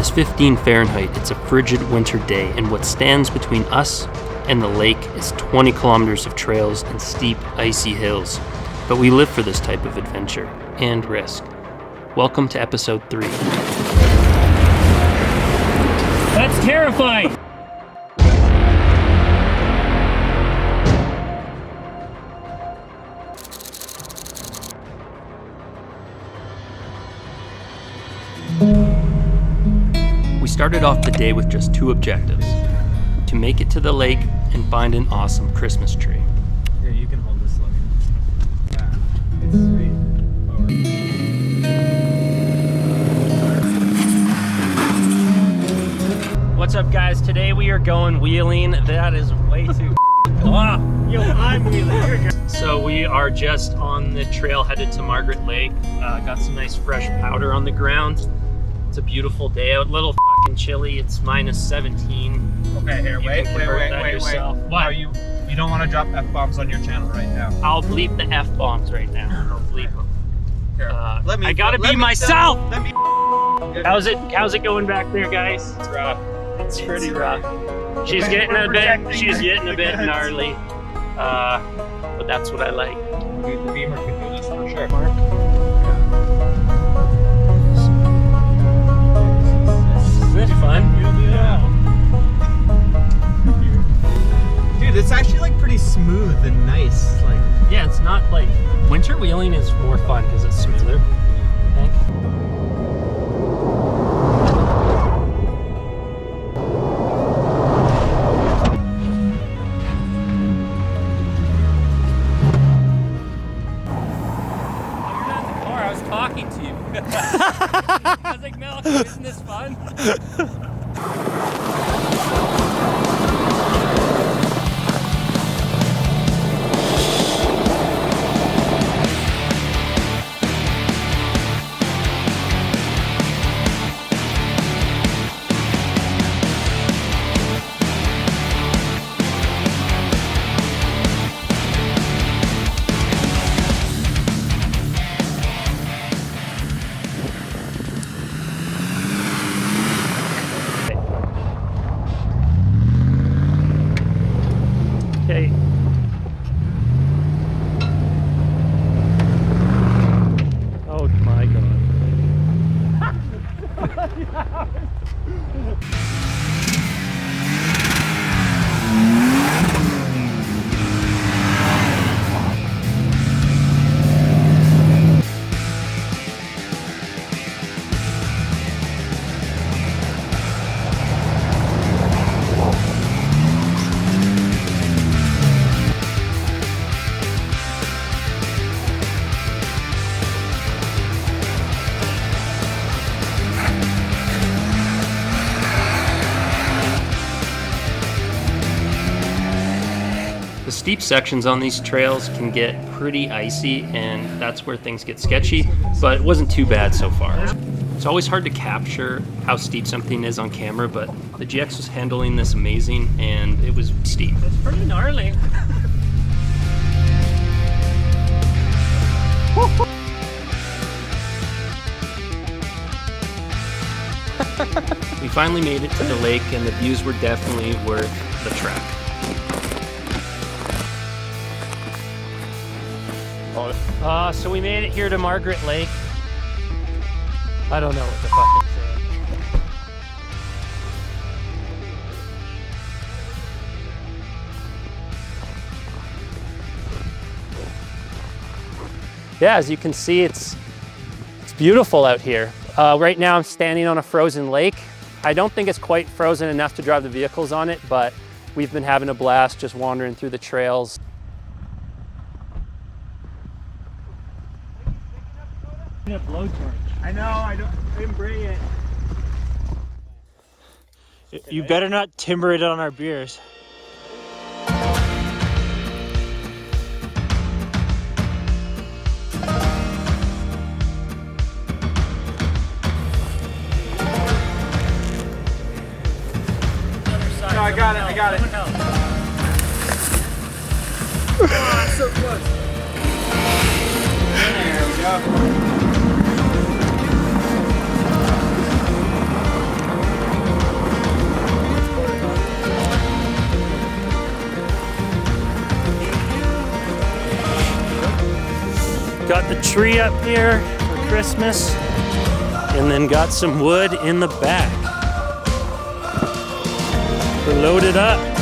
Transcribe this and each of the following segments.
-15 Fahrenheit, it's a frigid winter day, and what stands between us and the lake is 20 kilometers of trails and steep, icy hills. But we live for this type of adventure and risk. Welcome to episode 3. That's terrifying! We started off the day with just 2 objectives: to make it to the lake and find an awesome Christmas tree. Here, you can hold this, Logan. Yeah, it's sweet. What's up, guys? Today we are going wheeling. That is way too Yo, I'm wheeling. So we are just on the trail headed to Margaret Lake. Got some nice fresh powder on the ground. It's a beautiful day out. A little fucking chilly. It's -17. Okay, here, wait. What? You don't want to drop F-bombs on your channel right now. I'll bleep the F-bombs right now. I'll bleep them. Here, I gotta be myself! How's it going back there, guys? It's rough. It's pretty rough. She's getting a bit gnarly. But that's what I like. The Beamer can do this for sure. This is fun. Yeah. Dude, it's actually like pretty smooth and nice. Like, yeah, it's not like winter wheeling is more fun because it's smoother, I think. Talking to you. I was like, Mel, isn't this fun? Okay. Oh my God. The steep sections on these trails can get pretty icy, and that's where things get sketchy, but it wasn't too bad so far. It's always hard to capture how steep something is on camera, but the GX was handling this amazing, and it was steep. It's pretty gnarly. We finally made it to the lake, and the views were definitely worth the trek. So we made it here to Margaret Lake. I don't know what the fuck I'm saying. Yeah, as you can see, it's beautiful out here. Right now I'm standing on a frozen lake. I don't think it's quite frozen enough to drive the vehicles on it, but we've been having a blast just wandering through the trails. A blowtorch. I know, I didn't bring it. You better not timber it on our beers. No, I got it. Oh, it's so close. There we go. Got the tree up here for Christmas, and then got some wood in the back. We're loaded up.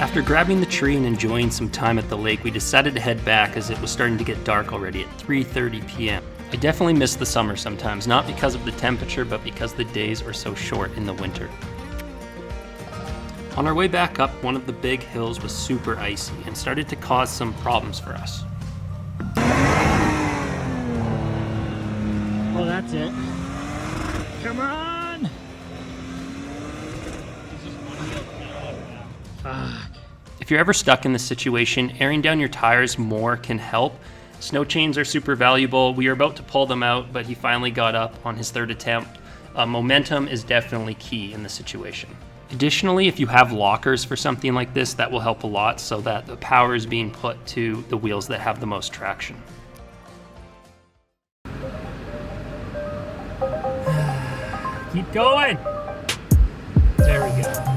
After grabbing the tree and enjoying some time at the lake, we decided to head back as it was starting to get dark already at 3:30 p.m. I definitely miss the summer sometimes, not because of the temperature, but because the days are so short in the winter. On our way back up, one of the big hills was super icy and started to cause some problems for us. Well, that's it. Come on! If you're ever stuck in this situation, airing down your tires more can help. Snow chains are super valuable. We were about to pull them out, but he finally got up on his third attempt. Momentum is definitely key in this situation. Additionally, if you have lockers for something like this, that will help a lot so that the power is being put to the wheels that have the most traction. Keep going! There we go.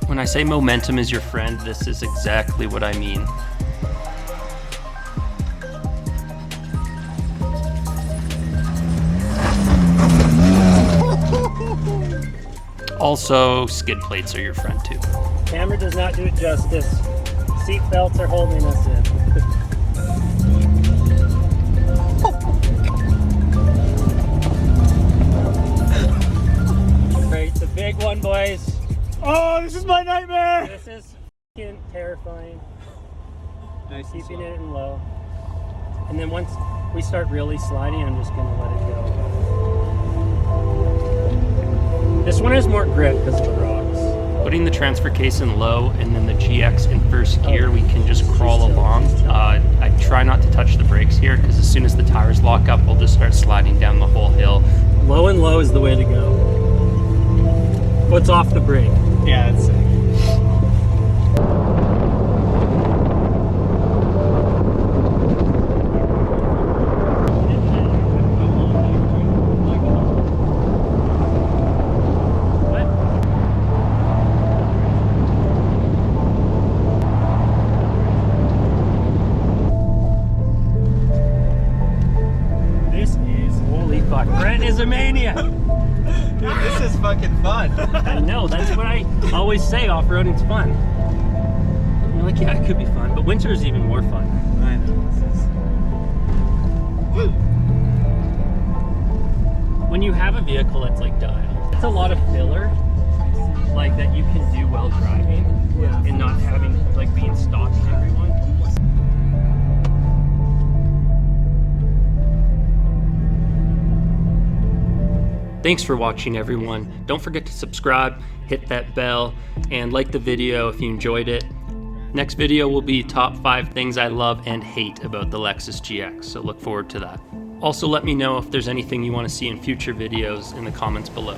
When I say momentum is your friend, this is exactly what I mean. Also, skid plates are your friend too. Camera does not do it justice. Seat belts are holding us in. Great, the big one, boys. Oh, this is my nightmare! This is fucking terrifying. Nice and Keeping slow. it in low. And then once we start really sliding, I'm just gonna let it go. This one has more grip because of the rocks. Putting the transfer case in low and then the GX in first gear, we can just crawl along. I try not to touch the brakes here because as soon as the tires lock up, we'll just start sliding down the whole hill. Low and low is the way to go. What's off the brake? Yeah, it's sick. This is, holy fuck, Brent is a maniac. Dude, this is fucking fun. I know, that's what I always say, off-roading's fun. You're like, yeah, it could be fun, but winter is even more fun. I know. When you have a vehicle that's like dialed, it's a lot of filler, like that you can do while driving, Yeah. and not having, like being stalking everyone. Thanks for watching, everyone. Don't forget to subscribe, hit that bell, and like the video if you enjoyed it. Next video will be top 5 things I love and hate about the Lexus GX, so look forward to that. Also, let me know if there's anything you want to see in future videos in the comments below.